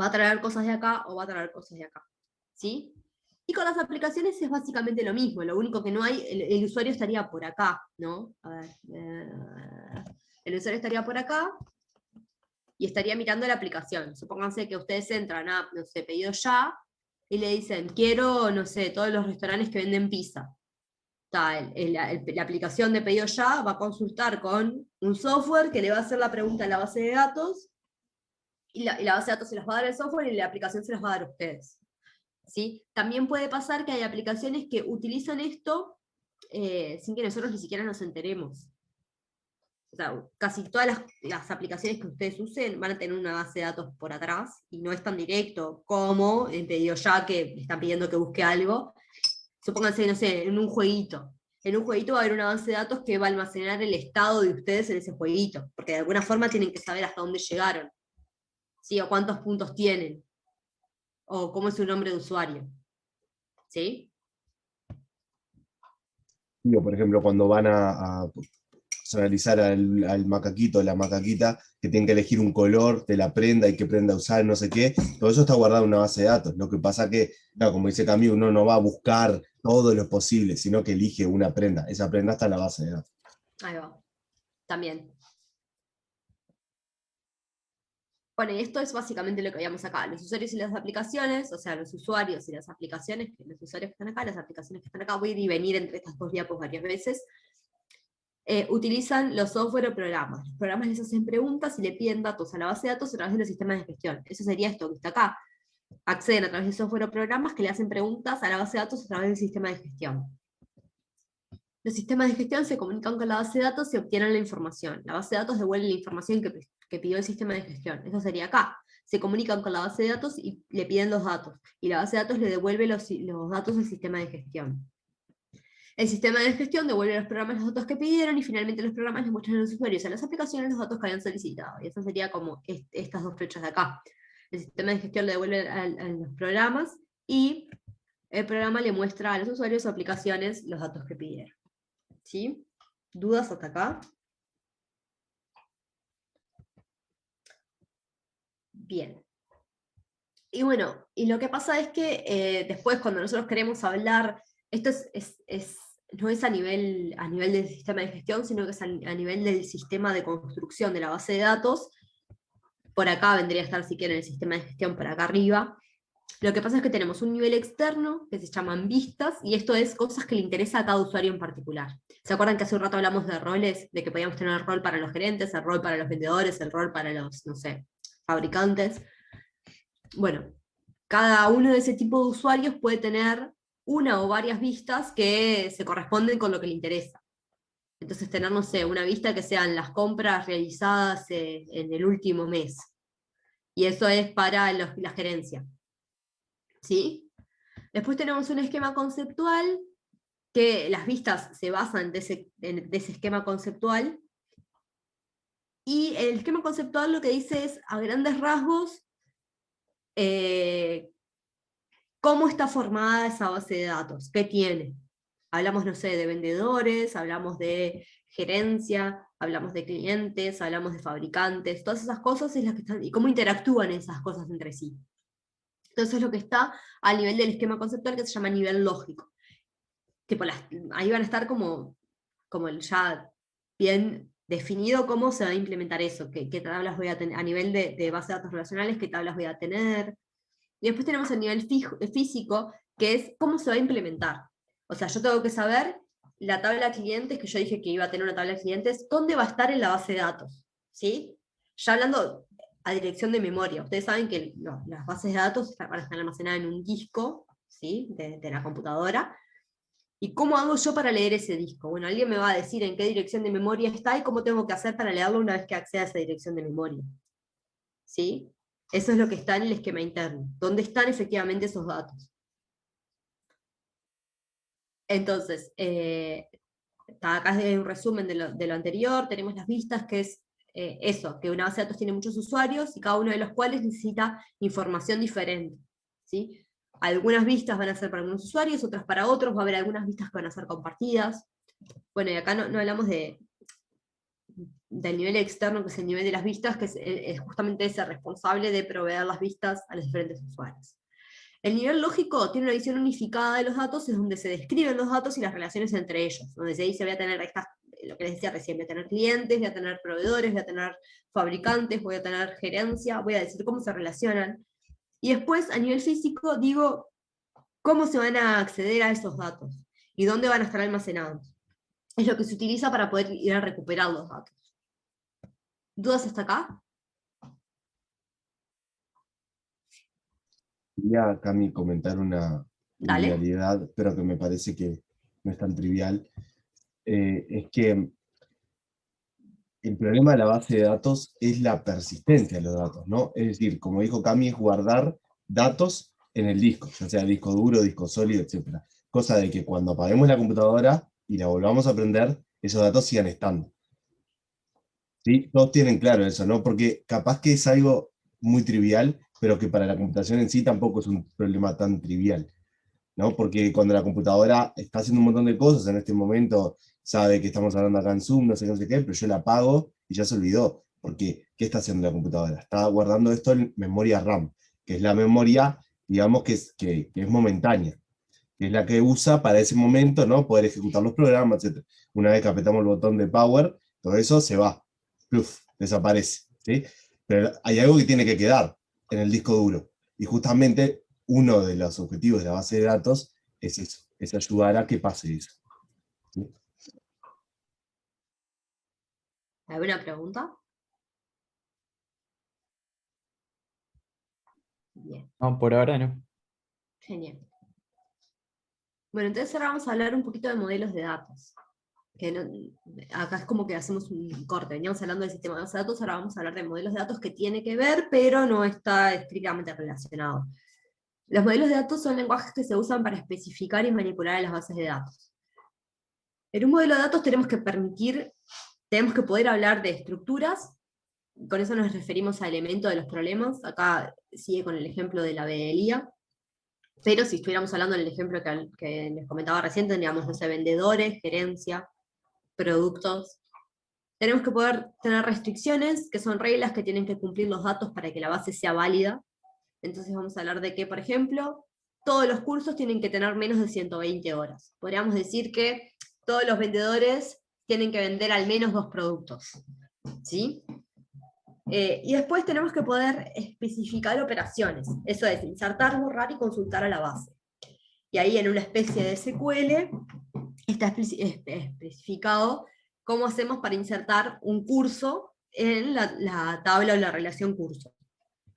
va a traer cosas de acá o va a traer cosas de acá. ¿Sí? Y con las aplicaciones es básicamente lo mismo, lo único que no hay, el usuario estaría por acá, ¿no? A ver, el usuario estaría por acá y estaría mirando la aplicación. Supónganse que ustedes entran a, no sé, pedido ya, y le dicen, quiero, no sé, todos los restaurantes que venden pizza. La aplicación de pedido ya va a consultar con un software que le va a hacer la pregunta a la base de datos, y la base de datos se las va a dar el software y la aplicación se las va a dar a ustedes. ¿Sí? También puede pasar que hay aplicaciones que utilizan esto sin que nosotros ni siquiera nos enteremos. O sea, casi todas las aplicaciones que ustedes usen van a tener una base de datos por atrás, y no es tan directo como en pedido ya, que le están pidiendo que busque algo. Supónganse, no sé, en un jueguito. En un jueguito va a haber una base de datos que va a almacenar el estado de ustedes en ese jueguito, porque de alguna forma tienen que saber hasta dónde llegaron, ¿sí? O cuántos puntos tienen, o cómo es su nombre de usuario. ¿Sí? Digo, por ejemplo, cuando van a personalizar al macaquito, la macaquita, que tienen que elegir un color de la prenda y qué prenda usar, no sé qué, todo eso está guardado en una base de datos. Lo que pasa que, claro, como dice Camilo, uno no va a buscar todo lo posible, sino que elige una prenda. Esa prenda está en la base de datos. Ahí va. También. Bueno, y esto es básicamente lo que veíamos acá. Los usuarios y las aplicaciones, o sea, los usuarios y las aplicaciones, los usuarios que están acá, las aplicaciones que están acá, voy a ir y venir entre estas dos diapos varias veces, utilizan los software o programas. Los programas les hacen preguntas y le piden datos a la base de datos a través de los sistemas de gestión. Eso sería esto que está acá. Acceden a través de software o programas que le hacen preguntas a la base de datos a través del sistema de gestión. Los sistemas de gestión se comunican con la base de datos y obtienen la información. La base de datos devuelve la información que pidió el sistema de gestión. Eso sería acá. Se comunican con la base de datos y le piden los datos. Y la base de datos le devuelve los datos al sistema de gestión. El sistema de gestión devuelve a los programas los datos que pidieron, y finalmente los programas les muestran a los usuarios, a las aplicaciones, los datos que habían solicitado. Y eso sería como estas dos flechas de acá. El sistema de gestión le devuelve a los programas, y el programa le muestra a los usuarios o aplicaciones los datos que pidieron. ¿Sí? ¿Dudas hasta acá? Bien. Y bueno, y lo que pasa es que después, cuando nosotros queremos hablar, esto no es a nivel del sistema de gestión, sino que es a nivel del sistema de construcción de la base de datos. Por acá vendría a estar, si quieren, el sistema de gestión por acá arriba. Lo que pasa es que tenemos un nivel externo que se llaman vistas, y esto es cosas que le interesa a cada usuario en particular. ¿Se acuerdan que hace un rato hablamos de roles? De que podíamos tener el rol para los gerentes, el rol para los vendedores, el rol para los, no sé, fabricantes. Bueno, cada uno de ese tipo de usuarios puede tener una o varias vistas que se corresponden con lo que le interesa. Entonces tener, no sé, una vista que sean las compras realizadas en el último mes. Y eso es para la gerencia. ¿Sí? Después tenemos un esquema conceptual, que las vistas se basan de ese esquema conceptual. Y el esquema conceptual lo que dice es, a grandes rasgos, cómo está formada esa base de datos, qué tiene. Hablamos, no sé, de vendedores, hablamos de gerencia, hablamos de clientes, hablamos de fabricantes, todas esas cosas es las que están, y cómo interactúan esas cosas entre sí. Entonces es lo que está a nivel del esquema conceptual, que se llama nivel lógico. Tipo, ahí van a estar como ya bien definido cómo se va a implementar eso, qué tablas voy a tener, a nivel de base de datos relacionales, qué tablas voy a tener. Y después tenemos el nivel físico, que es cómo se va a implementar. O sea, yo tengo que saber la tabla de clientes, que yo dije que iba a tener una tabla de clientes, dónde va a estar en la base de datos. ¿Sí? Ya hablando a dirección de memoria, ustedes saben que las bases de datos van a estar almacenadas en un disco, ¿sí? de la computadora. ¿Y cómo hago yo para leer ese disco? Bueno, alguien me va a decir en qué dirección de memoria está y cómo tengo que hacer para leerlo una vez que acceda a esa dirección de memoria. ¿Sí? Eso es lo que está en el esquema interno, donde están efectivamente esos datos. Entonces, Acá es un resumen de lo anterior, tenemos las vistas, que es eso, que una base de datos tiene muchos usuarios y cada uno de los cuales necesita información diferente, ¿sí? Algunas vistas van a ser para algunos usuarios, otras para otros, va a haber algunas vistas que van a ser compartidas. Bueno, y acá no hablamos del nivel externo, que es el nivel de las vistas, que es justamente ese responsable de proveer las vistas a los diferentes usuarios. El nivel lógico tiene una visión unificada de los datos, es donde se describen los datos y las relaciones entre ellos, donde se dice voy a tener lo que les decía recién, voy a tener clientes, voy a tener proveedores, voy a tener fabricantes, voy a tener gerencia, voy a decir cómo se relacionan. Y después, a nivel físico, digo cómo se van a acceder a esos datos y dónde van a estar almacenados. Es lo que se utiliza para poder ir a recuperar los datos. ¿Dudas hasta acá? Quería, Cami, comentar una Dale. trivialidad, pero que me parece que no es tan trivial. Es que el problema de la base de datos es la persistencia de los datos, ¿no? Es decir, como dijo Cami, es guardar datos en el disco, ya sea disco duro, disco sólido, etc. Cosa de que cuando apaguemos la computadora y la volvamos a prender, esos datos sigan estando. ¿Sí? Todos tienen claro eso, ¿no? Porque capaz que es algo muy trivial, pero que para la computación en sí tampoco es un problema tan trivial, ¿no? Porque cuando la computadora está haciendo un montón de cosas, en este momento sabe que estamos hablando acá en Zoom, no sé qué, pero yo la apago y ya se olvidó. Porque, ¿qué está haciendo la computadora? Está guardando esto en memoria RAM, que es la memoria, digamos, que es momentánea, que es la que usa para ese momento, ¿no? Poder ejecutar los programas, etc. Una vez que apretamos el botón de power, todo eso se va, pluf, desaparece, ¿sí? Pero hay algo que tiene que quedar en el disco duro. Y justamente uno de los objetivos de la base de datos es eso, es ayudar a que pase eso. ¿Sí? ¿Alguna pregunta? Bien, No, por ahora no. genial. Bueno, entonces ahora vamos a hablar un poquito de modelos de datos. Acá es como que hacemos un corte, veníamos hablando del sistema de bases de datos, ahora vamos a hablar de modelos de datos que tiene que ver, pero no está estrictamente relacionado. Los modelos de datos son lenguajes que se usan para especificar y manipular las bases de datos. En un modelo de datos tenemos que poder hablar de estructuras, con eso nos referimos a elementos de los problemas, acá sigue con el ejemplo de la BLIA, pero si estuviéramos hablando del ejemplo que les comentaba recién, tendríamos, no sé, vendedores, gerencia, productos. Tenemos que poder tener restricciones, que son reglas que tienen que cumplir los datos para que la base sea válida. Entonces vamos a hablar de que, por ejemplo, todos los cursos tienen que tener menos de 120 horas. Podríamos decir que todos los vendedores tienen que vender al menos 2 productos. ¿Sí? Y después tenemos que poder especificar operaciones. Eso es, insertar, borrar y consultar a la base. Y ahí en una especie de SQL está especificado cómo hacemos para insertar un curso en la tabla o la relación curso.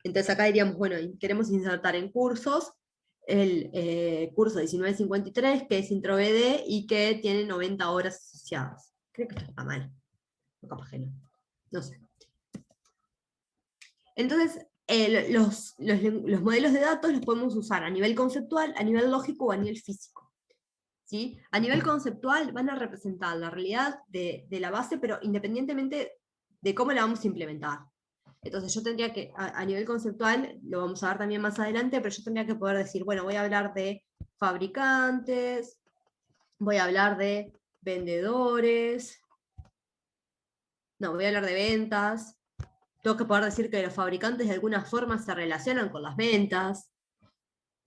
Entonces acá diríamos, bueno, queremos insertar en cursos el curso 1953, que es intro BD y que tiene 90 horas asociadas. Creo que esto está mal. O capaz que no. No sé. Entonces, los modelos de datos los podemos usar a nivel conceptual, a nivel lógico o a nivel físico. ¿Sí? A nivel conceptual van a representar la realidad de la base, pero independientemente de cómo la vamos a implementar. Entonces yo tendría que, a nivel conceptual, lo vamos a ver también más adelante, pero yo tendría que poder decir, bueno, voy a hablar de fabricantes, voy a hablar de vendedores, no, voy a hablar de ventas, tengo que poder decir que los fabricantes de alguna forma se relacionan con las ventas,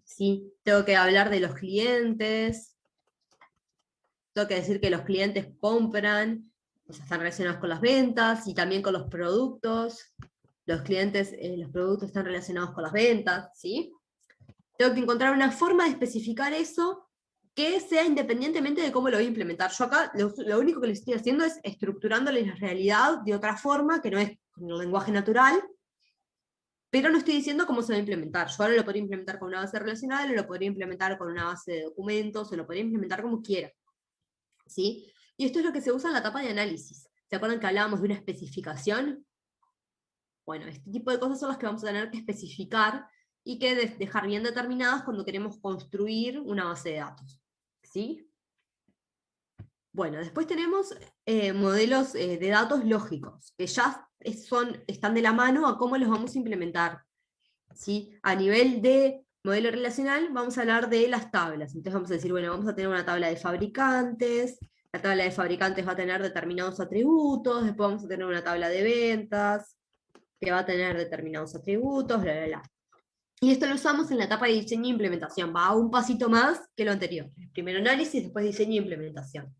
¿sí? Tengo que hablar de los clientes, tengo que decir que los clientes compran, o sea, están relacionados con las ventas y también con los productos. Los clientes, los productos están relacionados con las ventas, ¿sí? Tengo que encontrar una forma de especificar eso que sea independientemente de cómo lo voy a implementar. Yo acá lo único que les estoy haciendo es estructurándoles la realidad de otra forma, que no es con el lenguaje natural, pero no estoy diciendo cómo se va a implementar. Yo ahora lo podría implementar con una base relacional, o lo podría implementar con una base de documentos, o lo podría implementar como quiera. ¿Sí? Y esto es lo que se usa en la etapa de análisis. ¿Se acuerdan que hablábamos de una especificación? Bueno, este tipo de cosas son las que vamos a tener que especificar y que dejar bien determinadas cuando queremos construir una base de datos. ¿Sí? Bueno, después tenemos modelos de datos lógicos, que ya están de la mano a cómo los vamos a implementar. ¿Sí? A nivel de modelo relacional vamos a hablar de las tablas. Entonces vamos a decir, bueno, vamos a tener una tabla de fabricantes, la tabla de fabricantes va a tener determinados atributos, después vamos a tener una tabla de ventas, que va a tener determinados atributos, bla, bla, bla. Y esto lo usamos en la etapa de diseño e implementación, va un pasito más que lo anterior. Primero análisis, después diseño e implementación.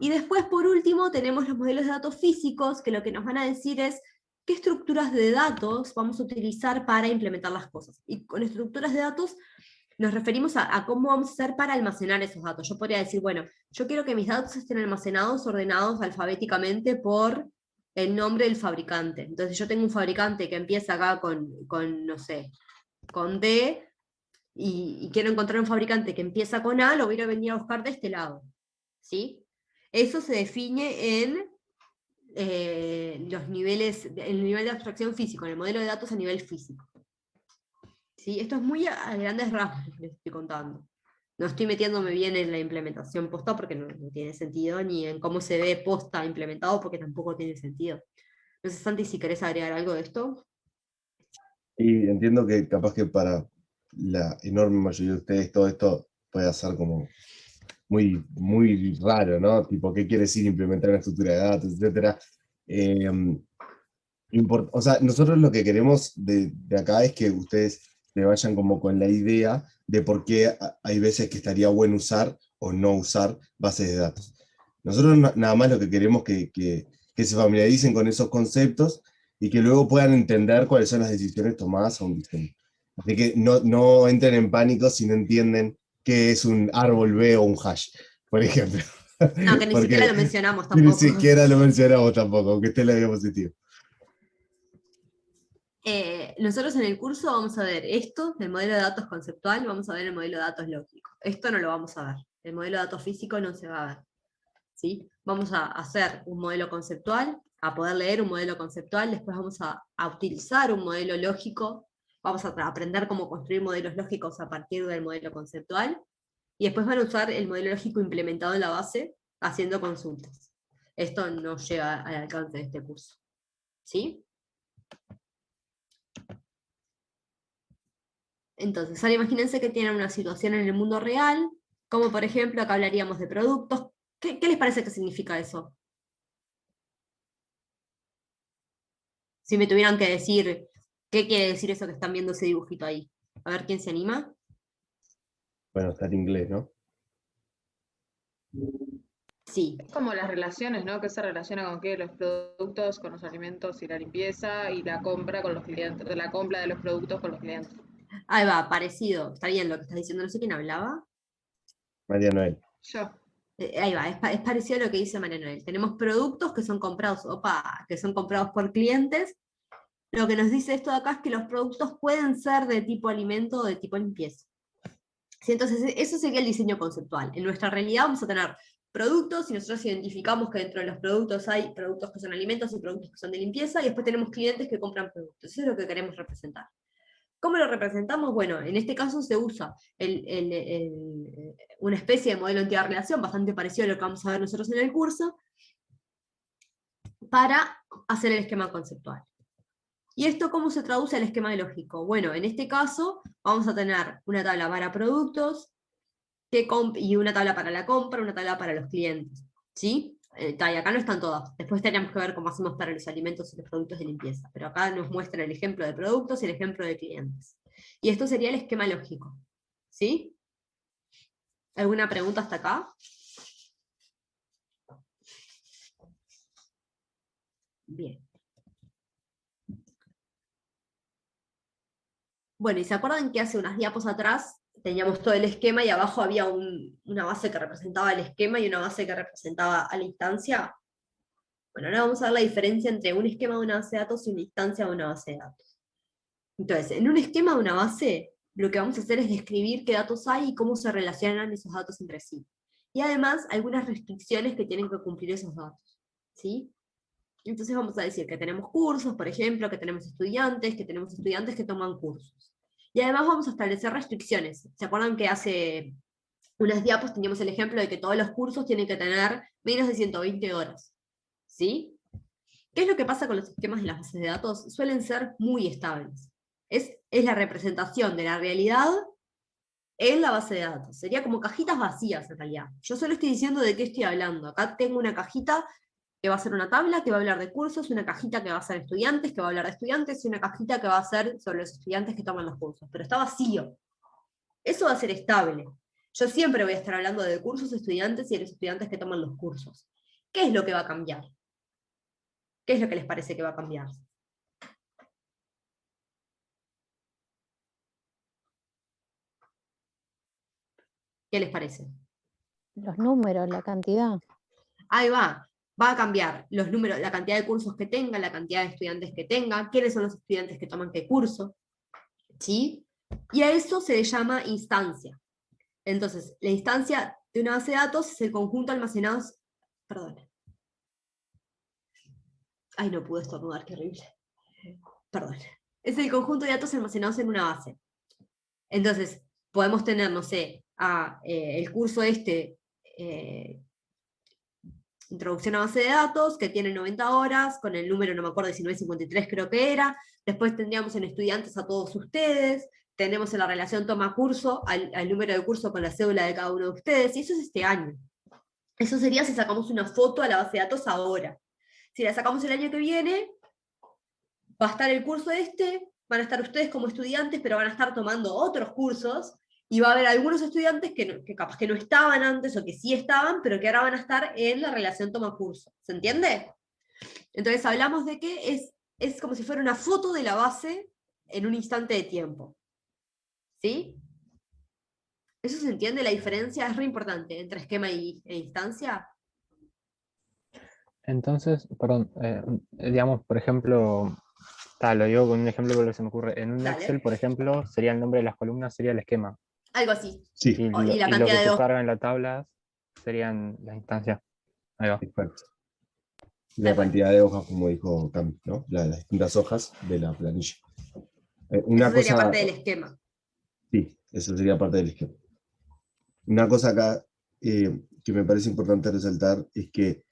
Y después, por último, tenemos los modelos de datos físicos, que lo que nos van a decir es qué estructuras de datos vamos a utilizar para implementar las cosas. Y con estructuras de datos nos referimos a cómo vamos a hacer para almacenar esos datos. Yo podría decir, bueno, yo quiero que mis datos estén almacenados, ordenados alfabéticamente por el nombre del fabricante. Entonces yo tengo un fabricante que empieza acá con no sé, con D, y quiero encontrar un fabricante que empieza con A, lo voy a venir a buscar de este lado. ¿Sí? Eso se define en los niveles, el nivel de abstracción físico, en el modelo de datos a nivel físico. ¿Sí? Esto es muy a grandes rasgos lo que les estoy contando. No estoy metiéndome bien en la implementación posta porque no tiene sentido, ni en cómo se ve posta implementado porque tampoco tiene sentido. No sé, Santi, si querés agregar algo de esto. Y entiendo que capaz que para la enorme mayoría de ustedes todo esto puede ser como muy, muy raro, ¿no? Tipo, ¿qué quiere decir implementar una estructura de datos, etcétera? O sea, nosotros lo que queremos de acá es que ustedes se vayan como con la idea de por qué hay veces que estaría bueno usar o no usar bases de datos. Nosotros nada más lo que queremos que se familiaricen con esos conceptos y que luego puedan entender cuáles son las decisiones tomadas a un diseño. Así que no entren en pánico si no entienden qué es un árbol B o un hash, por ejemplo. No, que ni Porque siquiera lo mencionamos ni tampoco. siquiera lo mencionamos tampoco, aunque esté en la diapositiva. Nosotros en el curso vamos a ver esto, el modelo de datos conceptual, vamos a ver el modelo de datos lógico. Esto no lo vamos a ver. El modelo de datos físico no se va a ver. ¿Sí? Vamos a hacer un modelo conceptual, a poder leer un modelo conceptual, después vamos a utilizar un modelo lógico, vamos a aprender cómo construir modelos lógicos a partir del modelo conceptual, y después van a usar el modelo lógico implementado en la base, haciendo consultas. Esto no llega al alcance de este curso. ¿Sí? Entonces, ahora imagínense que tienen una situación en el mundo real, como por ejemplo, acá hablaríamos de productos. ¿Qué les parece que significa eso? Si me tuvieran que decir, ¿qué quiere decir eso que están viendo ese dibujito ahí? A ver, ¿quién se anima? Bueno, está en inglés, ¿no? Sí. Es como las relaciones, ¿no? Que se relaciona con qué, los productos, con los alimentos y la limpieza y la compra con los clientes, la compra de los productos con los clientes. Ahí va, parecido. Está bien lo que estás diciendo, no sé quién hablaba. María Noel. Yo. Ahí va, es parecido a lo que dice María Noel. Tenemos productos que son comprados, que son comprados por clientes. Lo que nos dice esto de acá es que los productos pueden ser de tipo alimento o de tipo limpieza. ¿Sí? Entonces, eso sería el diseño conceptual. En nuestra realidad vamos a tener productos, y nosotros identificamos que dentro de los productos hay productos que son alimentos y productos que son de limpieza, y después tenemos clientes que compran productos. Eso es lo que queremos representar. ¿Cómo lo representamos? Bueno, en este caso se usa una especie de modelo de entidad-relación, bastante parecido a lo que vamos a ver nosotros en el curso, para hacer el esquema conceptual. ¿Y esto cómo se traduce al esquema lógico? Bueno, en este caso vamos a tener una tabla para productos y una tabla para la compra, una tabla para los clientes. ¿Sí? Y acá no están todas. Después tenemos que ver cómo hacemos para los alimentos y los productos de limpieza. Pero acá nos muestra el ejemplo de productos y el ejemplo de clientes. Y esto sería el esquema lógico. ¿Sí? ¿Alguna pregunta hasta acá? Bien. Bueno, ¿y se acuerdan que hace unas diapos atrás teníamos todo el esquema y abajo había una base que representaba el esquema y una base que representaba a la instancia? Bueno, ahora vamos a ver la diferencia entre un esquema de una base de datos y una instancia de una base de datos. Entonces, en un esquema de una base, lo que vamos a hacer es describir qué datos hay y cómo se relacionan esos datos entre sí. Y además, algunas restricciones que tienen que cumplir esos datos. ¿Sí? Entonces vamos a decir que tenemos cursos, por ejemplo, que tenemos estudiantes que toman cursos. Y además vamos a establecer restricciones. ¿Se acuerdan que hace unas diapos teníamos el ejemplo de que todos los cursos tienen que tener menos de 120 horas. ¿Sí? ¿Qué es lo que pasa con los sistemas de las bases de datos? Suelen ser muy estables. Es la representación de la realidad en la base de datos. Sería como cajitas vacías en realidad. Yo solo estoy diciendo de qué estoy hablando. Acá tengo una cajita que va a ser una tabla, que va a hablar de cursos, una cajita que va a ser estudiantes, que va a hablar de estudiantes, y una cajita que va a ser sobre los estudiantes que toman los cursos. Pero está vacío. Eso va a ser estable. Yo siempre voy a estar hablando de cursos, estudiantes y de los estudiantes que toman los cursos. ¿Qué es lo que va a cambiar? ¿Qué es lo que les parece que va a cambiar? ¿Qué les parece? Los números, la cantidad. Ahí va a cambiar los números, la cantidad de cursos que tenga, la cantidad de estudiantes que tenga, quiénes son los estudiantes que toman qué curso, ¿sí? Y a eso se le llama instancia. Entonces, la instancia de una base de datos es el conjunto almacenado, perdón. Ay, no pude estornudar, qué horrible. Perdón. Es el conjunto de datos almacenados en una base. Entonces, podemos tener, no sé, el curso Introducción a base de datos, que tiene 90 horas, con el número, no me acuerdo, 1953 creo que era. Después tendríamos en estudiantes a todos ustedes. Tenemos en la relación toma curso, al número de curso con la cédula de cada uno de ustedes, y eso es este año. Eso sería si sacamos una foto a la base de datos ahora. Si la sacamos el año que viene, va a estar el curso van a estar ustedes como estudiantes, pero van a estar tomando otros cursos, y va a haber algunos estudiantes que capaz que no estaban antes, o que sí estaban, pero que ahora van a estar en la relación toma-curso. ¿Se entiende? Entonces hablamos de que es como si fuera una foto de la base en un instante de tiempo. ¿Sí? ¿Eso se entiende? La diferencia es re importante entre esquema e instancia. Entonces, perdón, digamos, por ejemplo, lo digo con un ejemplo porque se me ocurre. En un Dale. Excel, por ejemplo, sería el nombre de las columnas, sería el esquema. Algo así. Sí, Y Y la lo cantidad que de tú hojas. cargas en la tabla serían las instancias. Ahí va. exacto. La cantidad de hojas, como dijo Cami, ¿no? Las distintas hojas de la planilla. Una Eso sería cosa, parte del esquema. sí, eso sería parte del esquema. Una cosa acá que me parece importante resaltar es que,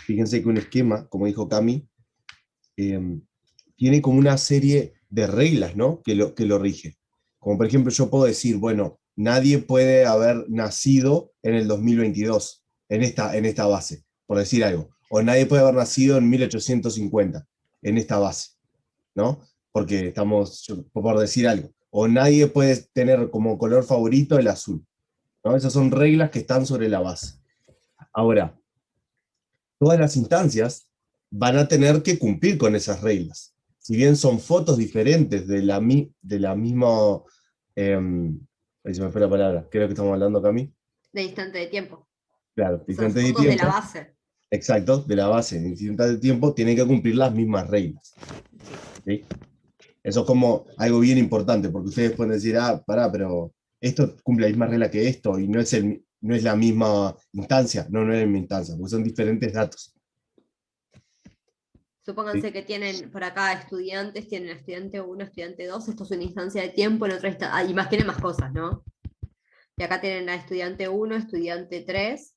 fíjense que un esquema, como dijo Cami, tiene como una serie de reglas, ¿no? que lo rige. Como por ejemplo, yo puedo decir, bueno, nadie puede haber nacido en el 2022, en esta base, por decir algo. O nadie puede haber nacido en 1850, en esta base, ¿no? Porque por decir algo. O nadie puede tener como color favorito el azul, ¿no? Esas son reglas que están sobre la base. Ahora, todas las instancias van a tener que cumplir con esas reglas. Si bien son fotos diferentes de la misma... ahí se me fue la palabra. Creo que estamos hablando, Cami. De instante de tiempo. Claro, Son diferentes de fotos de la tiempo. base. Exacto, de la base. En distintas de tiempo tienen que cumplir las mismas reglas. ¿Sí? Eso es como algo bien importante, porque ustedes pueden decir, pero esto cumple la misma regla que esto, y no es la misma instancia. No es la misma instancia, porque son diferentes datos. Supónganse que tienen por acá estudiantes, tienen estudiante 1, estudiante 2, esto es una instancia de tiempo, en otra instancia, y más tienen más cosas, ¿no? Y acá tienen a estudiante 1, estudiante 3,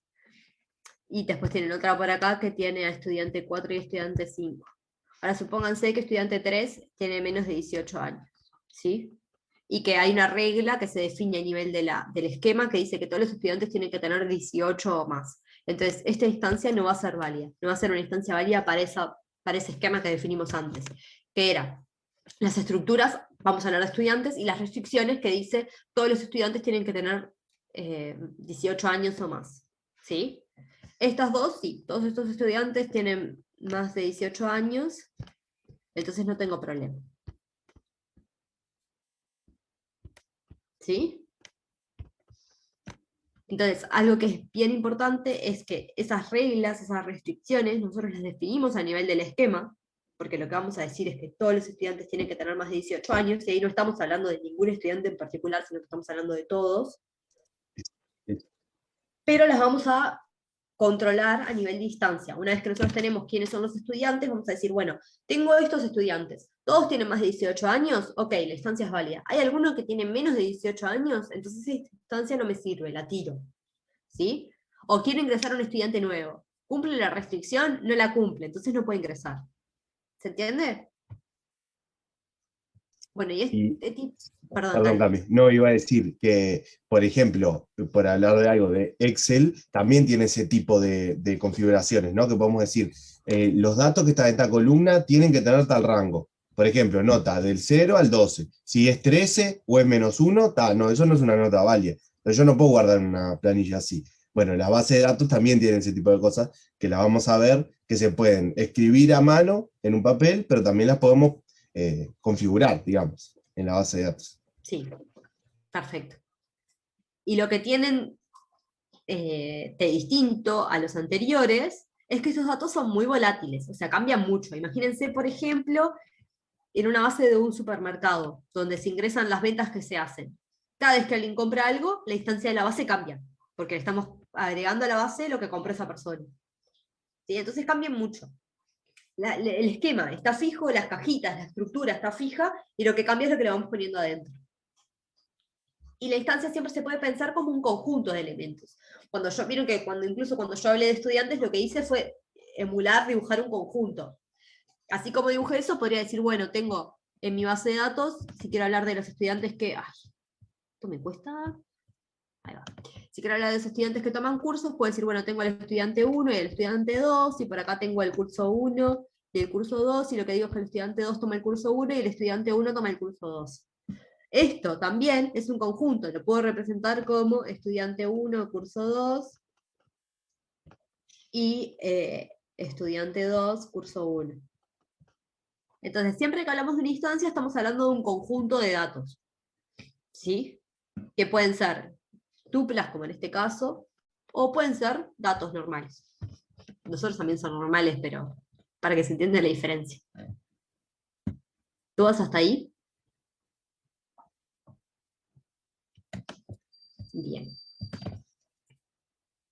y después tienen otra por acá que tiene a estudiante 4 y estudiante 5. Ahora supónganse que estudiante 3 tiene menos de 18 años, ¿sí? Y que hay una regla que se define a nivel del esquema que dice que todos los estudiantes tienen que tener 18 o más. Entonces, esta instancia no va a ser válida, no va a ser una instancia válida para ese esquema que definimos antes, que era las estructuras, vamos a hablar de estudiantes, y las restricciones que dice todos los estudiantes tienen que tener 18 años o más, ¿sí? Estas dos, sí, todos estos estudiantes tienen más de 18 años, entonces no tengo problema. ¿Sí? Entonces, algo que es bien importante es que esas reglas, esas restricciones, nosotros las definimos a nivel del esquema, porque lo que vamos a decir es que todos los estudiantes tienen que tener más de 18 años, y ahí no estamos hablando de ningún estudiante en particular, sino que estamos hablando de todos. Pero las vamos a controlar a nivel de instancia. Una vez que nosotros tenemos quiénes son los estudiantes, vamos a decir, bueno, tengo estos estudiantes, ¿todos tienen más de 18 años? Ok, la instancia es válida. ¿Hay alguno que tiene menos de 18 años? Entonces esta instancia no me sirve, la tiro. ¿Sí? O quiero ingresar a un estudiante nuevo. ¿Cumple la restricción? No la cumple, entonces no puede ingresar. ¿Se entiende? Bueno, perdón, Perdón, dale. Cami, no iba a decir que, por ejemplo, por hablar de algo de Excel, también tiene ese tipo de configuraciones, ¿no? Que podemos decir, los datos que están en esta columna tienen que tener tal rango. Por ejemplo, nota del 0 al 12. Si es 13 o es -1, no, eso no es una nota válida. Pero yo no puedo guardar una planilla así. Bueno, la base de datos también tiene ese tipo de cosas que las vamos a ver, que se pueden escribir a mano en un papel, pero también las podemos configurar, digamos, en la base de datos. Sí, perfecto. Y lo que tienen de distinto a los anteriores es que esos datos son muy volátiles, o sea, cambian mucho. Imagínense, por ejemplo, en una base de un supermercado, donde se ingresan las ventas que se hacen. Cada vez que alguien compra algo, la instancia de la base cambia, porque le estamos agregando a la base lo que compró esa persona. ¿Sí? Entonces cambian mucho. El esquema está fijo, las cajitas, la estructura está fija, y lo que cambia es lo que le vamos poniendo adentro. Y la instancia siempre se puede pensar como un conjunto de elementos. Vieron que incluso cuando yo hablé de estudiantes, lo que hice fue emular, dibujar un conjunto. Así como dibujé eso, podría decir, bueno, tengo en mi base de datos, si quiero hablar de los estudiantes que... Ay, esto me cuesta... Ahí va. Si quiero hablar de los estudiantes que toman cursos, puedo decir, bueno, tengo al estudiante 1 y el estudiante 2, y por acá tengo el curso 1 y el curso 2, y lo que digo es que el estudiante 2 toma el curso 1 y el estudiante 1 toma el curso 2. Esto también es un conjunto, lo puedo representar como estudiante 1, curso 2, y estudiante 2, curso 1. Entonces, siempre que hablamos de una instancia, estamos hablando de un conjunto de datos, ¿sí? Que pueden ser tuplas, como en este caso, o pueden ser datos normales. Nosotros también son normales, pero para que se entienda la diferencia. ¿Tú vas hasta ahí? Bien.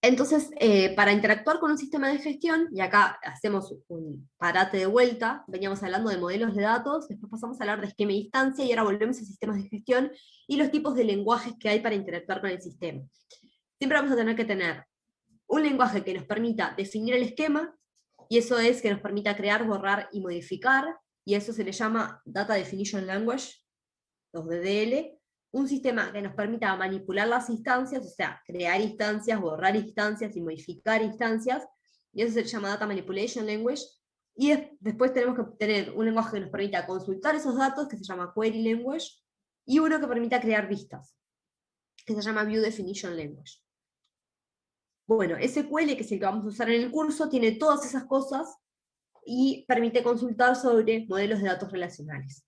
Entonces, para interactuar con un sistema de gestión, y acá hacemos un parate de vuelta, veníamos hablando de modelos de datos, después pasamos a hablar de esquema de instancia, y ahora volvemos a sistemas de gestión y los tipos de lenguajes que hay para interactuar con el sistema. Siempre vamos a tener que tener un lenguaje que nos permita definir el esquema, y eso es que nos permita crear, borrar y modificar, y eso se le llama Data Definition Language, los DDL. Un sistema que nos permita manipular las instancias, o sea, crear instancias, borrar instancias y modificar instancias, y eso se llama Data Manipulation Language. Y después tenemos que tener un lenguaje que nos permita consultar esos datos, que se llama Query Language, y uno que permita crear vistas, que se llama View Definition Language. Bueno, SQL, que es el que vamos a usar en el curso, tiene todas esas cosas y permite consultar sobre modelos de datos relacionales.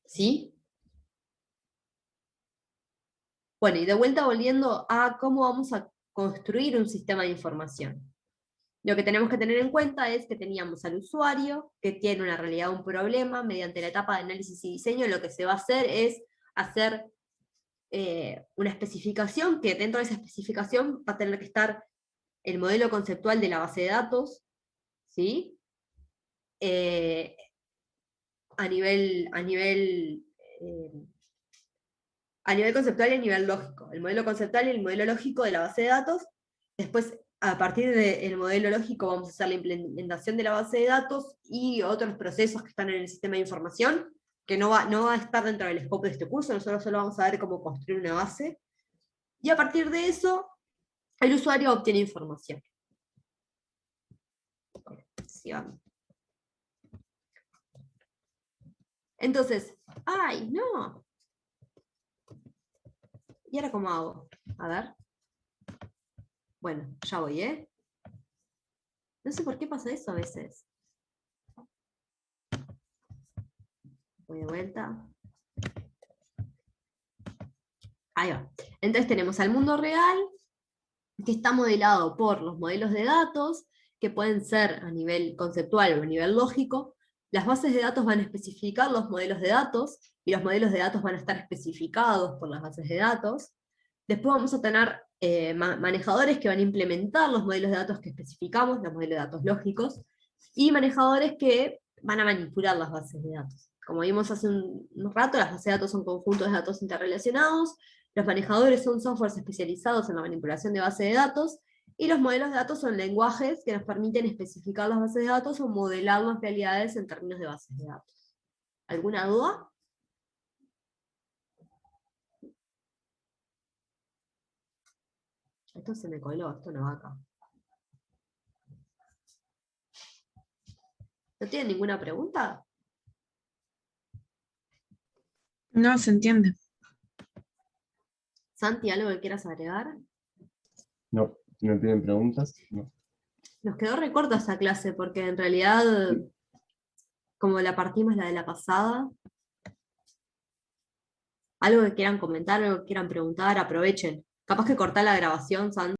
¿Sí? Bueno, y de vuelta volviendo a cómo vamos a construir un sistema de información. Lo que tenemos que tener en cuenta es que teníamos al usuario, que tiene una realidad, un problema. Mediante la etapa de análisis y diseño, lo que se va a hacer es hacer una especificación, que dentro de esa especificación va a tener que estar el modelo conceptual de la base de datos, ¿sí? A nivel conceptual y a nivel lógico. El modelo conceptual y el modelo lógico de la base de datos. Después, a partir del modelo lógico, vamos a hacer la implementación de la base de datos y otros procesos que están en el sistema de información, que no va a estar dentro del escopo de este curso. Nosotros solo vamos a ver cómo construir una base. Y a partir de eso, el usuario obtiene información. Sigamos. Entonces, ¡ay, no! ¿Y ahora cómo hago? A ver. Bueno, ya voy, ¿eh? No sé por qué pasa eso a veces. Voy de vuelta. Ahí va. Entonces tenemos al mundo real, que está modelado por los modelos de datos, que pueden ser a nivel conceptual o a nivel lógico. Las bases de datos van a especificar los modelos de datos, y los modelos de datos van a estar especificados por las bases de datos. Después vamos a tener manejadores que van a implementar los modelos de datos que especificamos, los modelos de datos lógicos, y manejadores que van a manipular las bases de datos. Como vimos hace un rato, las bases de datos son conjuntos de datos interrelacionados, los manejadores son softwares especializados en la manipulación de bases de datos, y los modelos de datos son lenguajes que nos permiten especificar las bases de datos o modelar las realidades en términos de bases de datos. ¿Alguna duda? Esto se me coló, esto no va acá. ¿No tienen ninguna pregunta? No, se entiende. Santi, ¿algo que quieras agregar? No, si me piden preguntas, no. Nos quedó recorta esta clase, porque en realidad, como la partimos la de la pasada, algo que quieran comentar, algo que quieran preguntar, aprovechen. Capaz que cortá la grabación, Santi.